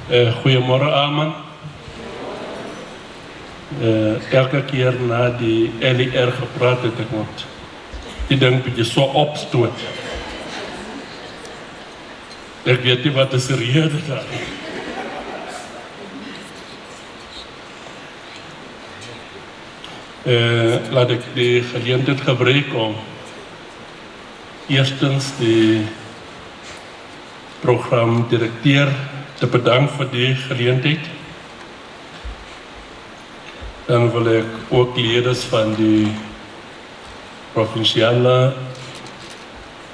Goeiemorgen allemaal. Elke keer na die LER gepraat het ek moet die ding bietjie so opstoot. Ek weet nie wat is die rede daar. Laat ek die geleentheid gebruik om eerstens die programdirekteur te bedanken voor die geleentheid. Dan wil ik ook leiders van die provinciale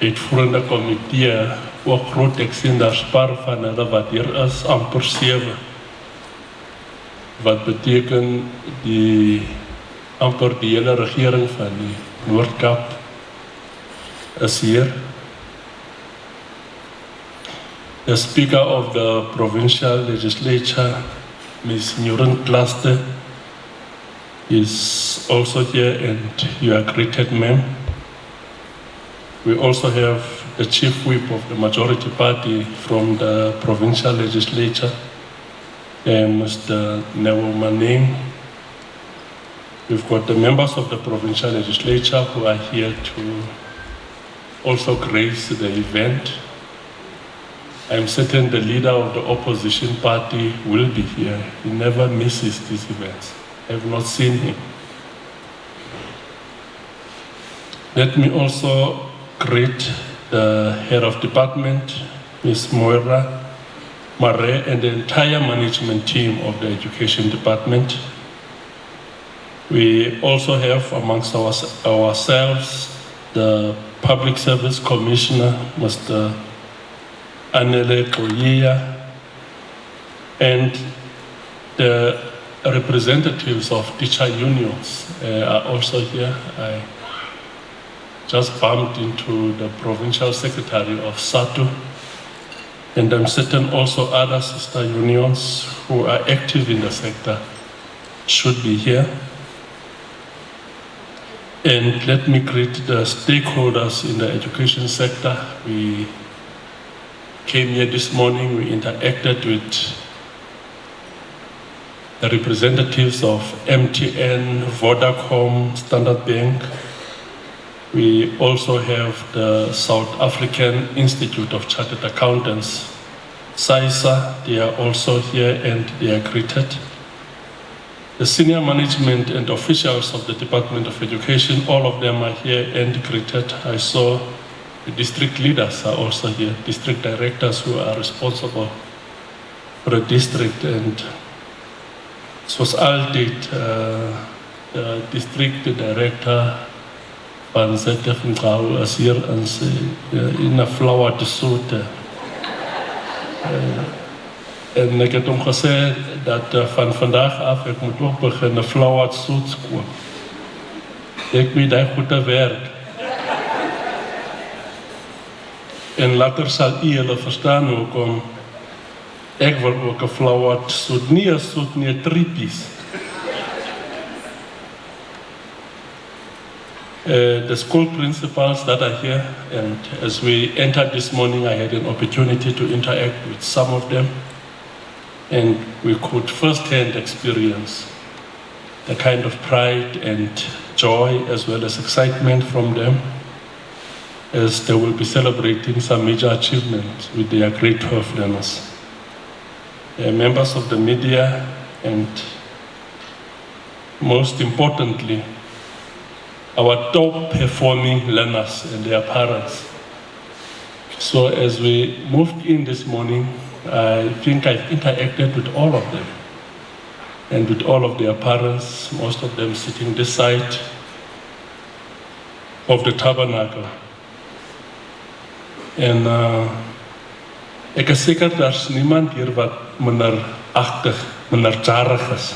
uitvoerende comité ook groot ek sien daar spar van hulle wat hier is amper 7. Wat beteken die amper die hele regering van die Noord-Kaap is hier. The Speaker of the Provincial Legislature, Ms. Nuran Cluster, is also here and you are greeted, ma'am. We also have the Chief Whip of the Majority Party from the Provincial Legislature, Mr. Zamani. We've got the members of the Provincial Legislature who are here to also grace the event. I'm certain the leader of the opposition party will be here. He never misses these events. I have not seen him. Let me also greet the head of department, Ms. Moira Mare, and the entire management team of the education department. We also have amongst ourselves the Public Service Commissioner, Mr. Anele Koyia, and the representatives of teacher unions are also here. I just bumped into the provincial secretary of SATU, and I'm certain also other sister unions who are active in the sector should be here. And let me greet the stakeholders in the education sector. We came here this morning, we interacted with the representatives of MTN, Vodacom, Standard Bank. We also have the South African Institute of Chartered Accountants, SAISA. They are also here and they are greeted. The senior management and officials of the Department of Education, all of them are here and greeted. I saw the district leaders are also here, district directors who are responsible for the district, and zoals altijd de district director van ZFMGAU is hier in een flauwe te soorten. En ik heb hem gezegd dat van vandaag af ik moet ook beginnen flauwe te soorten. Ik weet dat goed te werk. En later zal jullie verstaan ook om ik wil ook een flauwe te soort, niet een soort, niet een trippies. The school principals that are here, and as we entered this morning, I had an opportunity to interact with some of them, and we could firsthand experience the kind of pride and joy as well as excitement from them as they will be celebrating some major achievements with their great 12 learners. Members of the media, and most importantly, our top performing learners and their parents. So as we moved in this morning, I think I've interacted with all of them and with all of their parents, most of them sitting this side of the tabernacle. En ek is seker daar's niemand hier wat minderjarig is.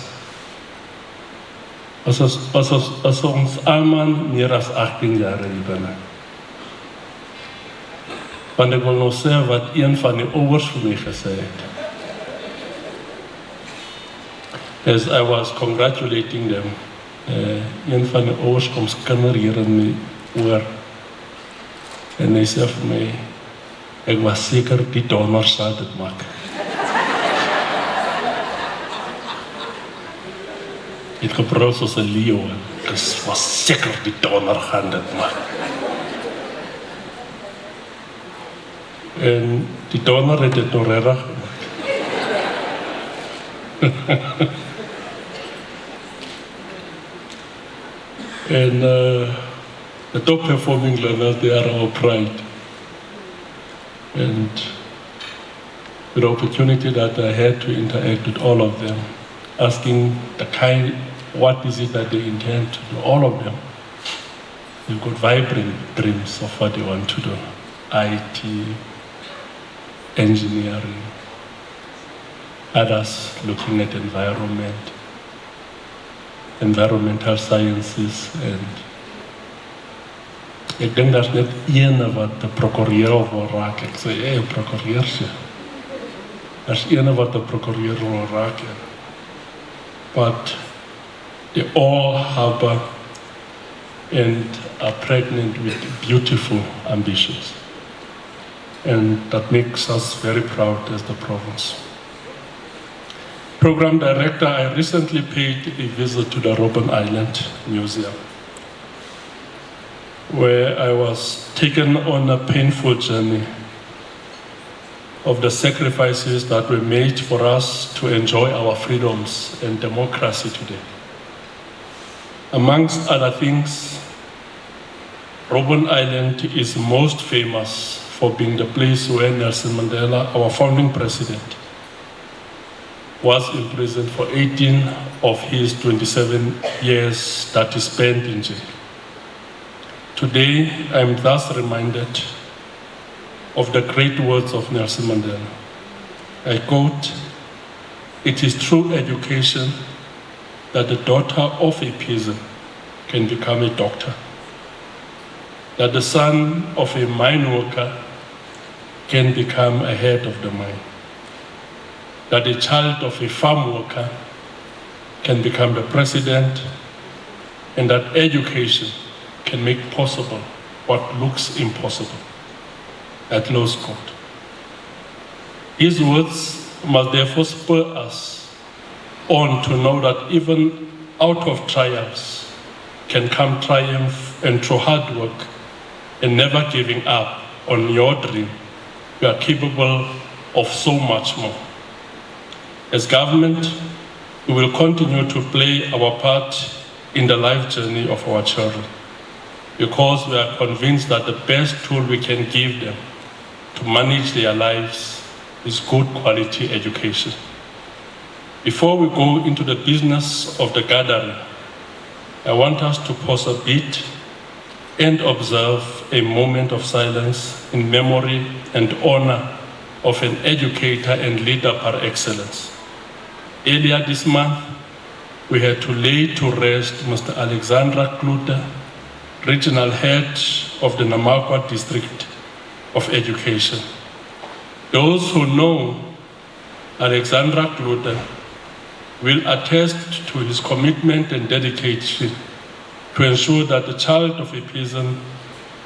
As ons almal meer as 18 jaar hier binne. Want ek wil nou sê wat een van die ouers vir my gesê het. As I was congratulating them, een van die ouers kom skinder hier in my oor. En hy sê vir my, ek was seker die donor sal dit maak. Het gebruik soos 'n leeu. Dis was seker die donor gaan dit maar. En die donor het dit nog reg gemaak. And the top performing learners, they are our pride. And with the opportunity that I had to interact with all of them, asking what is it that they intend to do, all of them. They've got vibrant dreams of what they want to do. IT, engineering, others looking at environmental sciences, and ek dink daar's net een wat 'n prokureur wil raak. Ek sê, "Hey, prokureur se." Daar's een wat 'n prokureur wil raak. But they all harbor and are pregnant with beautiful ambitions. And that makes us very proud as the province. Program Director, I recently paid a visit to the Robben Island Museum, where I was taken on a painful journey of the sacrifices that were made for us to enjoy our freedoms and democracy today. Amongst other things, Robben Island is most famous for being the place where Nelson Mandela, our founding president, was imprisoned for 18 of his 27 years that he spent in jail. Today, I am thus reminded of the great words of Nelson Mandela. I quote, "It is through education that the daughter of a peasant can become a doctor, that the son of a mine worker can become a head of the mine, that the child of a farm worker can become the president, and that education can make possible what looks impossible." At close quote. His words must therefore spur us on to know that even out of triumphs can come triumph, and through hard work and never giving up on your dream, you are capable of so much more. As government, we will continue to play our part in the life journey of our children, because we are convinced that the best tool we can give them to manage their lives is good quality education. Before we go into the business of the gathering, I want us to pause a bit and observe a moment of silence in memory and honor of an educator and leader par excellence. Earlier this month, we had to lay to rest Mr. Alexandra Kluter, Regional Head of the Namakwa District of Education. Those who know Alexandra Kluter will attest to his commitment and dedication to ensure that the child of a peasant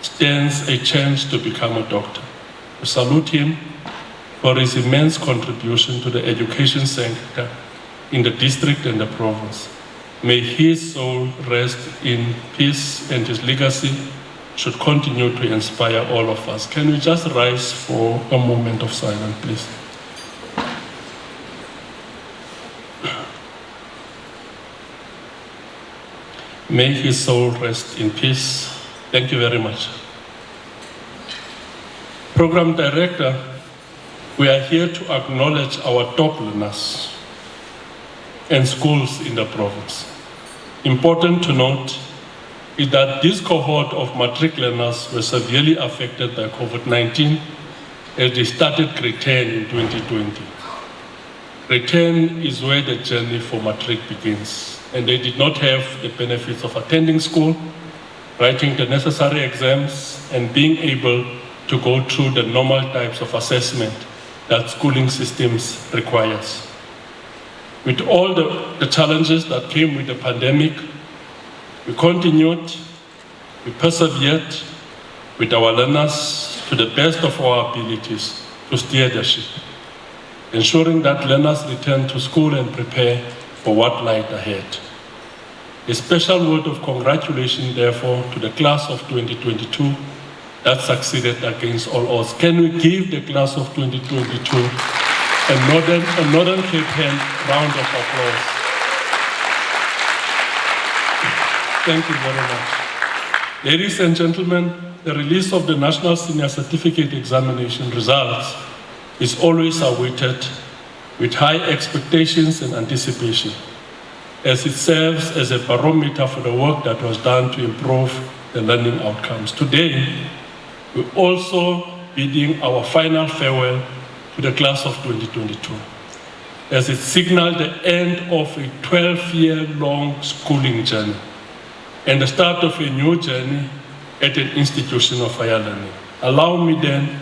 stands a chance to become a doctor. We salute him for his immense contribution to the education sector in the district and the province. May his soul rest in peace, and his legacy should continue to inspire all of us. Can we just rise for a moment of silence, please? May his soul rest in peace. Thank you very much. Program Director, we are here to acknowledge our top learners and schools in the province. Important to note is that this cohort of Matric learners were severely affected by COVID-19 as they started grade 10 in 2020. Grade 10 is where the journey for Matric begins, and they did not have the benefits of attending school, writing the necessary exams, and being able to go through the normal types of assessment that schooling systems requires. With all the challenges that came with the pandemic, we continued, we persevered with our learners to the best of our abilities to steer the ship, ensuring that learners return to school and prepare for what lies ahead. A special word of congratulations, therefore, to the class of 2022 that succeeded against all odds. Can we give the class of 2022 a Northern Cape hand round of applause? Thank you very much. Ladies and gentlemen, the release of the National Senior Certificate Examination results is always awaited with high expectations and anticipation, as it serves as a barometer for the work that was done to improve the learning outcomes. Today, we're also bidding our final farewell to the class of 2022, as it signaled the end of a 12-year-long schooling journey and the start of a new journey at an institution of higher learning. Allow me then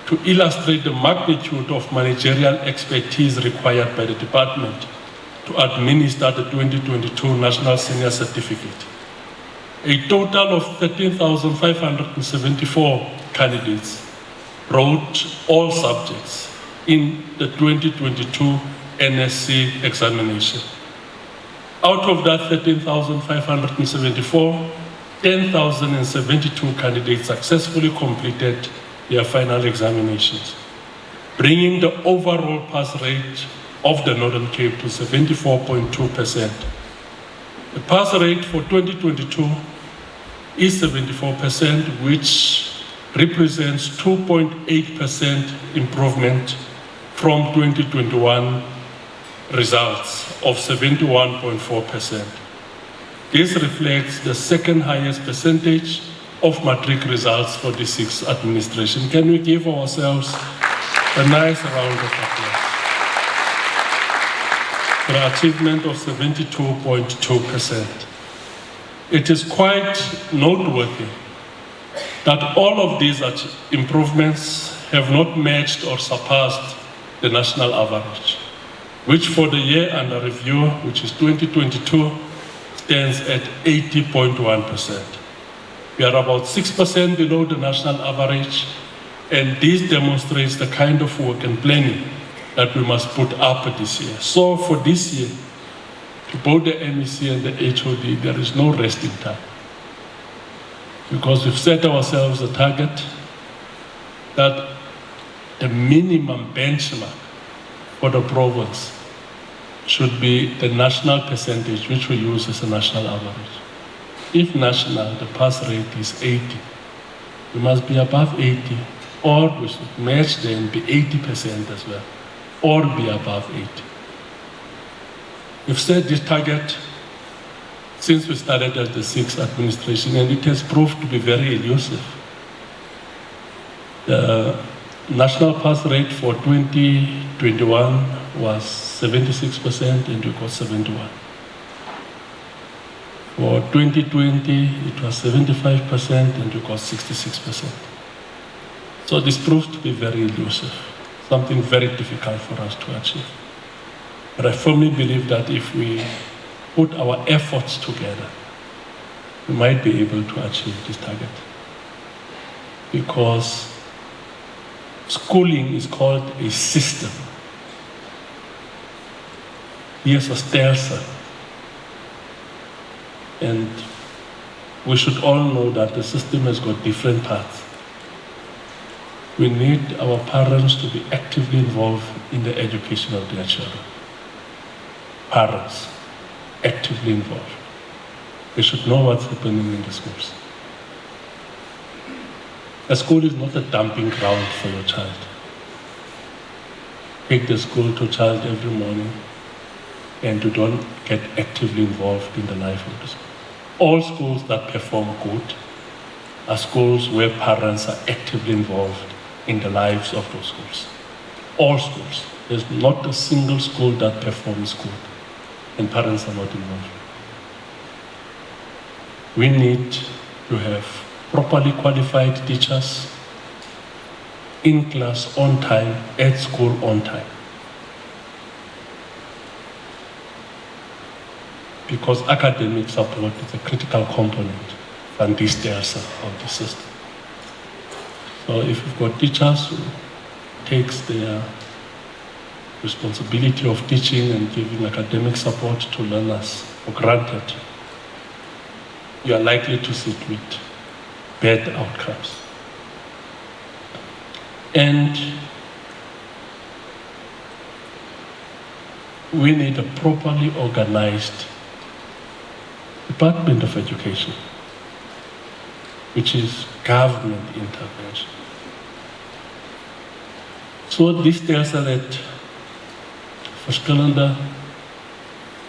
to illustrate the magnitude of managerial expertise required by the department to administer the 2022 National Senior Certificate. A total of 13,574 candidates wrote all subjects in the 2022 NSC examination. Out of that 13,574, 10,072 candidates successfully completed their final examinations, bringing the overall pass rate of the Northern Cape to 74.2%. The pass rate for 2022 is 74%, which represents 2.8% improvement from 2021 results of 71.4%. This reflects the second highest percentage of Matric results for the sixth administration. Can we give ourselves a nice round of applause for the achievement of 72.2%? It is quite noteworthy that all of these improvements have not matched or surpassed the national average, which for the year under review, which is 2022, stands at 80.1%. We are about 6% below the national average, and this demonstrates the kind of work and planning that we must put up this year. So for this year, to both the MEC and the HOD, there is no resting time, because we've set ourselves a target that the minimum benchmark for the province should be the national percentage, which we use as a national average. If national, the pass rate is 80, we must be above 80, or we should match then be 80% as well, or be above 80. We've set this target since we started as the sixth administration, and it has proved to be very elusive. The national pass rate for 2021 was 76%, and we got 71. For 2020, it was 75%, and we got 66%. So this proved to be very elusive, something very difficult for us to achieve. But I firmly believe that if we put our efforts together, we might be able to achieve this target. Because schooling is called a system. Here's a stelsel. And we should all know that the system has got different parts. We need our parents to be actively involved in the education of their children. Parents, actively involved. They should know what's happening in the schools. A school is not a dumping ground for your child. Take the school to child every morning, and you don't get actively involved in the life of the school. All schools that perform good are schools where parents are actively involved in the lives of those schools. All schools. There's not a single school that performs good and parents are not involved. We need to have properly qualified teachers in class on time, at school on time. Because academic support is a critical component from this stairs of the system. So if you've got teachers who takes their responsibility of teaching and giving academic support to learners for granted, you are likely to sit with bad outcomes. And we need a properly organized Department of Education, which is government intervention. So this tells us that verschillende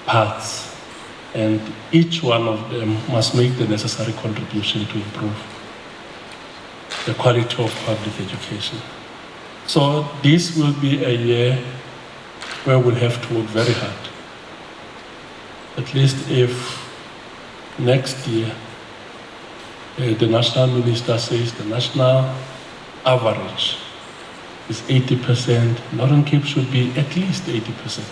parts, and each one of them must make the necessary contribution to improve the quality of public education. So this will be a year where we'll have to work very hard. At least if next year the national minister says the national average is 80%, Northern Cape should be at least 80%.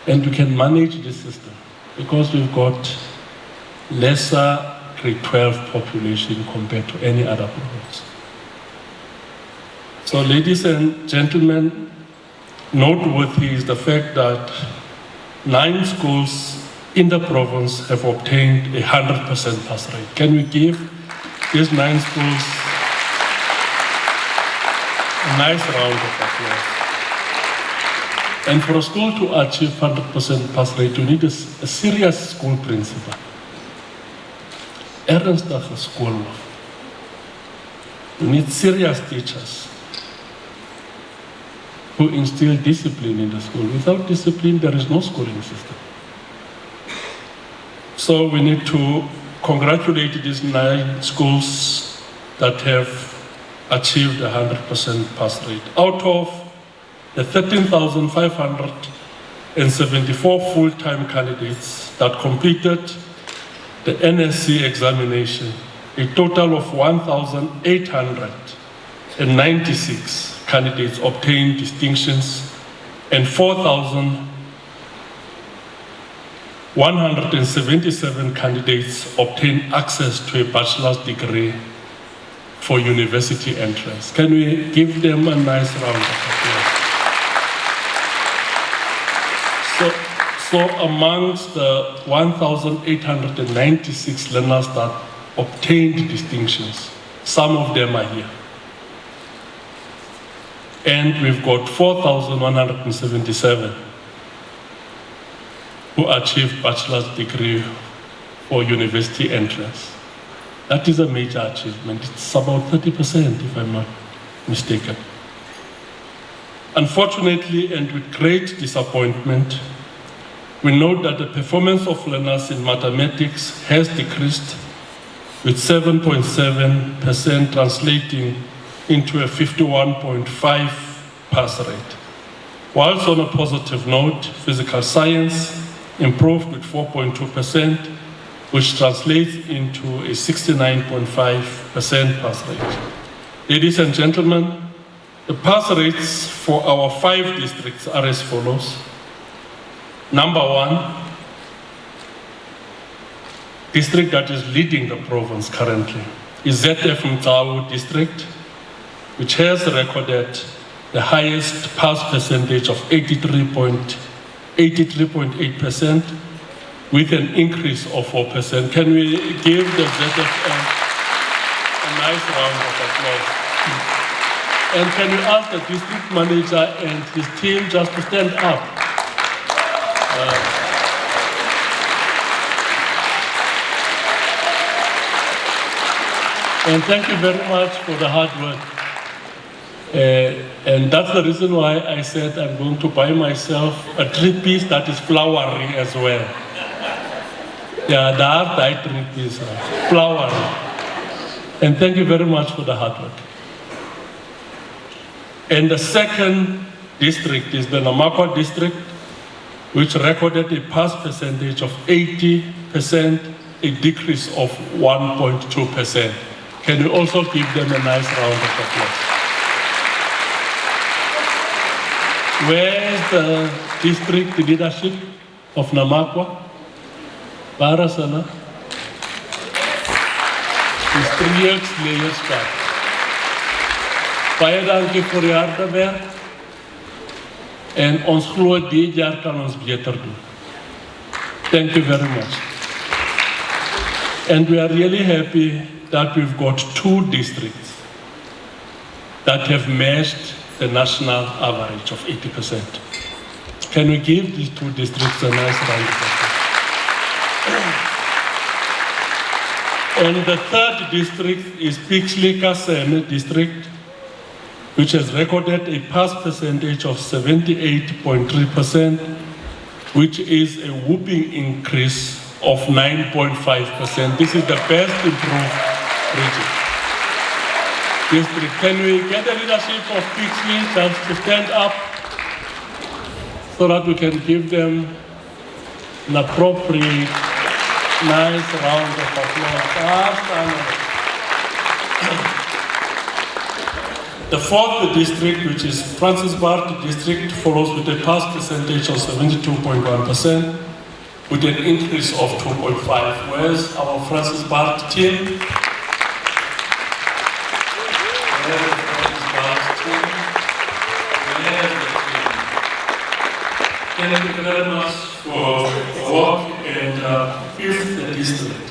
And we can manage this system because we've got lesser grade 12 population compared to any other province. So ladies and gentlemen, noteworthy is the fact that 9 schools in the province have obtained a 100% pass rate. Can we give these 9 schools a nice round of applause? And for a school to achieve 100% pass rate, you need a serious school principal. Ernstige skoolhoof. You need serious teachers who instill discipline in the school. Without discipline, there is no schooling system. So we need to congratulate these 9 schools that have achieved a 100% pass rate. Out of the 13,574 full-time candidates that completed the NSC examination, a total of 1,896 candidates obtained distinctions and 4,177 candidates obtained access to a bachelor's degree for university entrance. Can we give them a nice round of applause? So amongst the 1,896 learners that obtained distinctions, some of them are here. And we've got 4,177 who achieved bachelor's degree for university entrance. That is a major achievement. It's about 30%, if I'm not mistaken. Unfortunately, and with great disappointment, we note that the performance of learners in mathematics has decreased, with 7.7% translating into a 51.5 pass rate. Whilst on a positive note, physical science improved with 4.2%, which translates into a 69.5% pass rate. Ladies and gentlemen, the pass rates for our 5 districts are as follows. Number 1, district that is leading the province currently is ZF Mtawu district, which has recorded the highest pass percentage of 83.8% with an increase of 4%. Can we give the ZFM a nice round of applause? And can we ask the district manager and his team just to stand up? And thank you very much for the hard work. And that's the reason why I said I'm going to buy myself a 3-piece that is flowery as well. Yeah, the art 3-piece, flowery. And thank you very much for the hard work. And the second district is the Namakwa district, which recorded a pass percentage of 80%, a decrease of 1.2%. Can you also give them a nice round of applause? Where is the district leadership of Namakwa? Barasana? It's 3 years back. Baie dankie vir die harde werk. En ons glo die jaar kan ons beter doen. Thank you very much. And we are really happy that we've got 2 districts that have matched the national average of 80%. Can we give these 2 districts a nice round of applause? And the 3rd district is Pixley-Kaseme district, which has recorded a pass percentage of 78.3%, which is a whooping increase of 9.5%. This is the best improved region. District. Can we get the leadership of Pixley just to stand up so that we can give them an appropriate, nice round of applause? The 4th district, which is Francisbart district, follows with a pass percentage of 72.1%, with an increase of 2.5. Whereas our Francisbart team, thank you very much for work. And 5th district,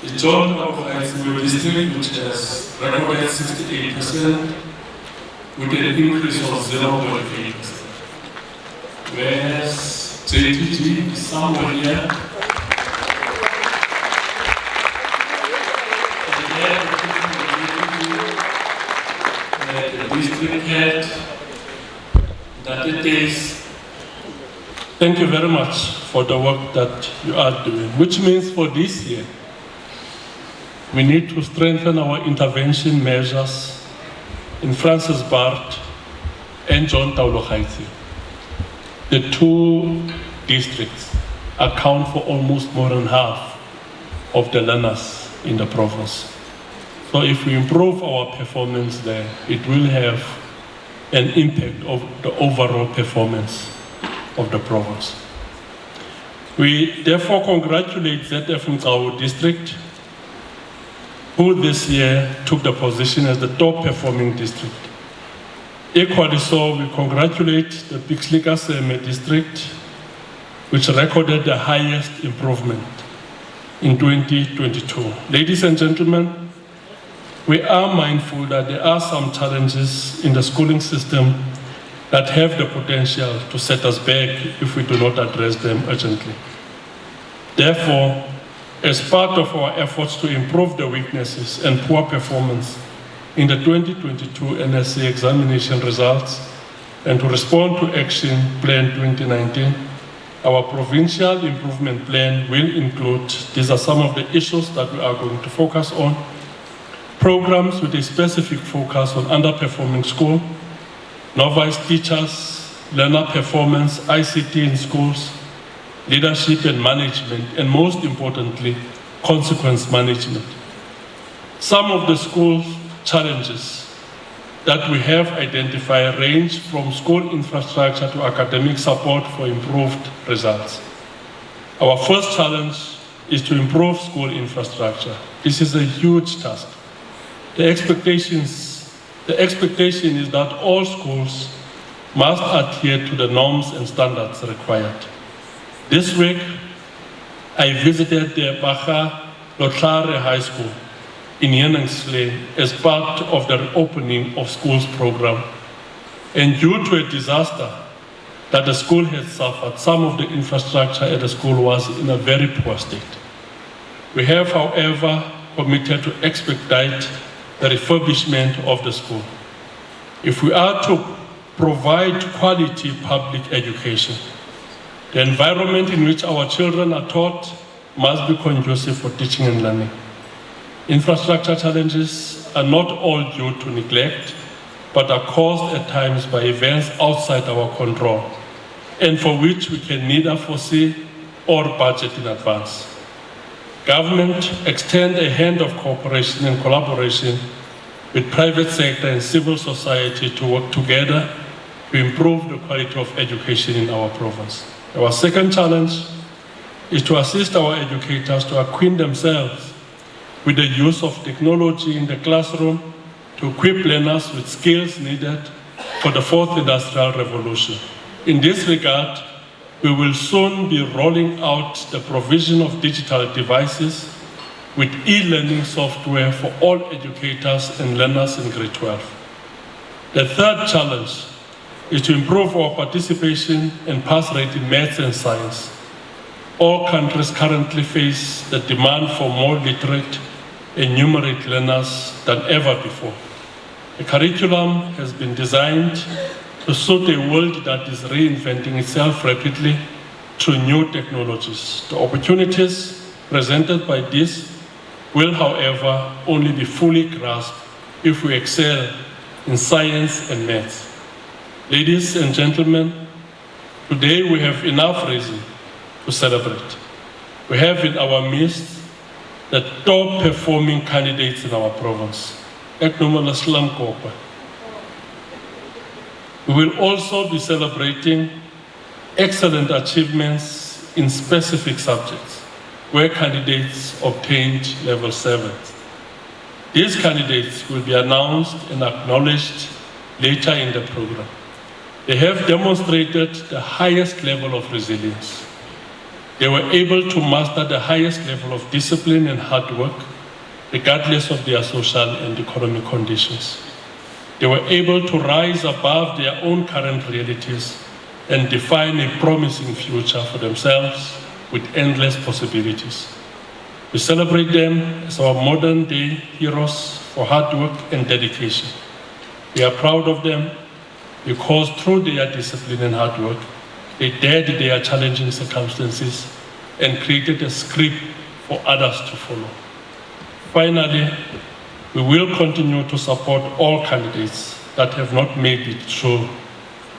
the John Kaufman district, which has recorded 68%, with an increase of 0.8%. Whereas JTG is somewhere here. And the district head, that it is. Thank you very much for the work that you are doing, which means for this year, we need to strengthen our intervention measures in Francisbart and John Tauloghaiti. The 2 districts account for almost more than half of the learners in the province. So if we improve our performance there, it will have an impact of the overall performance of the province. We therefore congratulate ZF Mkawu district, who this year took the position as the top performing district. Equally so, we congratulate the Pixley-Kaseme district, which recorded the highest improvement in 2022. Ladies and gentlemen, we are mindful that there are some challenges in the schooling system that have the potential to set us back if we do not address them urgently. Therefore, as part of our efforts to improve the weaknesses and poor performance in the 2022 NSC examination results and to respond to Action Plan 2019, our provincial improvement plan will include, these are some of the issues that we are going to focus on: programs with a specific focus on underperforming school, novice teachers, learner performance, ICT in schools, leadership and management, and most importantly, consequence management. Some of the school challenges that we have identified range from school infrastructure to academic support for improved results. Our first challenge is to improve school infrastructure. This is a huge task. The expectation is that all schools must adhere to the norms and standards required. This week, I visited the Baga Lotlare High School in Yenningsley as part of the opening of schools program. And due to a disaster that the school had suffered, some of the infrastructure at the school was in a very poor state. We have, however, committed to expedite the refurbishment of the school. If we are to provide quality public education, the environment in which our children are taught must be conducive for teaching and learning. Infrastructure challenges are not all due to neglect, but are caused at times by events outside our control, and for which we can neither foresee or budget in advance. Government extend a hand of cooperation and collaboration with private sector and civil society to work together to improve the quality of education in our province. Our second challenge is to assist our educators to acquaint themselves with the use of technology in the classroom to equip learners with skills needed for the 4th Industrial Revolution. In this regard, we will soon be rolling out the provision of digital devices with e-learning software for all educators and learners in grade 12. The third challenge is to improve our participation and pass rate in maths and science. All countries currently face the demand for more literate and numerate learners than ever before. The curriculum has been designed to suit a world that is reinventing itself rapidly through new technologies. The opportunities presented by this will, however, only be fully grasped if we excel in science and maths. Ladies and gentlemen, today we have enough reason to celebrate. We have in our midst the top performing candidates in our province. We will also be celebrating excellent achievements in specific subjects where candidates obtained level 7. These candidates will be announced and acknowledged later in the program. They have demonstrated the highest level of resilience. They were able to master the highest level of discipline and hard work, regardless of their social and economic conditions. They were able to rise above their own current realities and define a promising future for themselves with endless possibilities. We celebrate them as our modern-day heroes for hard work and dedication. We are proud of them because through their discipline and hard work, they dared their challenging circumstances and created a script for others to follow. Finally, we will continue to support all candidates that have not made it through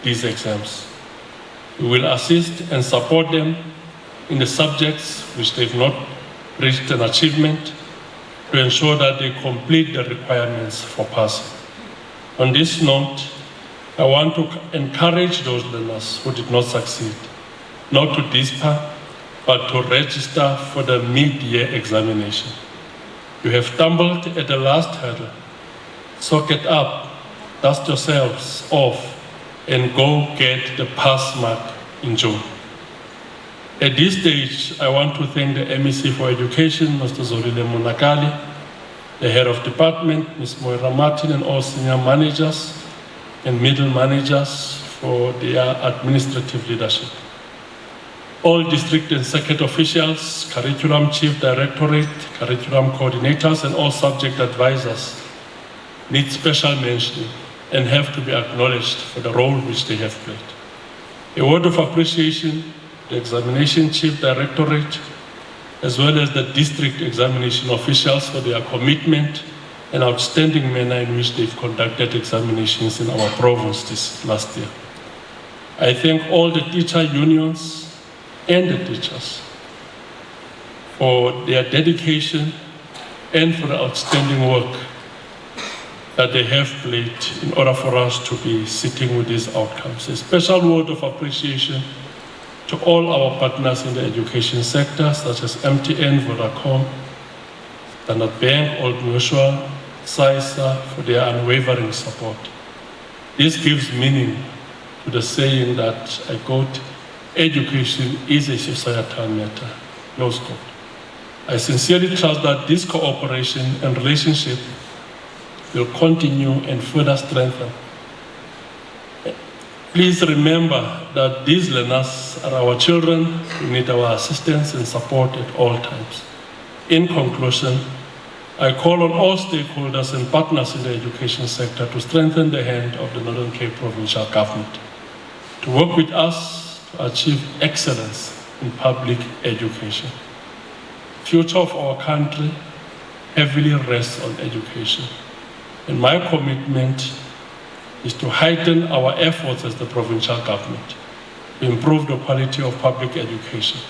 these exams. We will assist and support them in the subjects which they've not reached an achievement to ensure that they complete the requirements for passing. On this note, I want to encourage those learners who did not succeed, not to despair, but to register for the mid-year examination. You have stumbled at the last hurdle, so get up, dust yourselves off, and go get the pass mark in June. At this stage, I want to thank the MEC for Education, Mr. Zolile Monakali, the head of department, Ms. Moira Martin, and all senior managers and middle managers for their administrative leadership. All district and circuit officials, curriculum chief directorate, curriculum coordinators, and all subject advisors need special mention and have to be acknowledged for the role which they have played. A word of appreciation to the examination chief directorate, as well as the district examination officials for their commitment and outstanding manner in which they've conducted examinations in our province this last year. I thank all the teacher unions and the teachers for their dedication and for the outstanding work that they have played in order for us to be sitting with these outcomes. A special word of appreciation to all our partners in the education sector, such as MTN, Vodacom, Standard Bank, Old Mutual, SAISA, for their unwavering support. This gives meaning to the saying that, I quote, education is a societal matter, close quote. I sincerely trust that this cooperation and relationship will continue and further strengthen. Please remember that these learners are our children who need our assistance and support at all times. In conclusion, I call on all stakeholders and partners in the education sector to strengthen the hand of the Northern Cape Provincial Government, to work with us to achieve excellence in public education. The future of our country heavily rests on education, and my commitment is to heighten our efforts as the provincial government to improve the quality of public education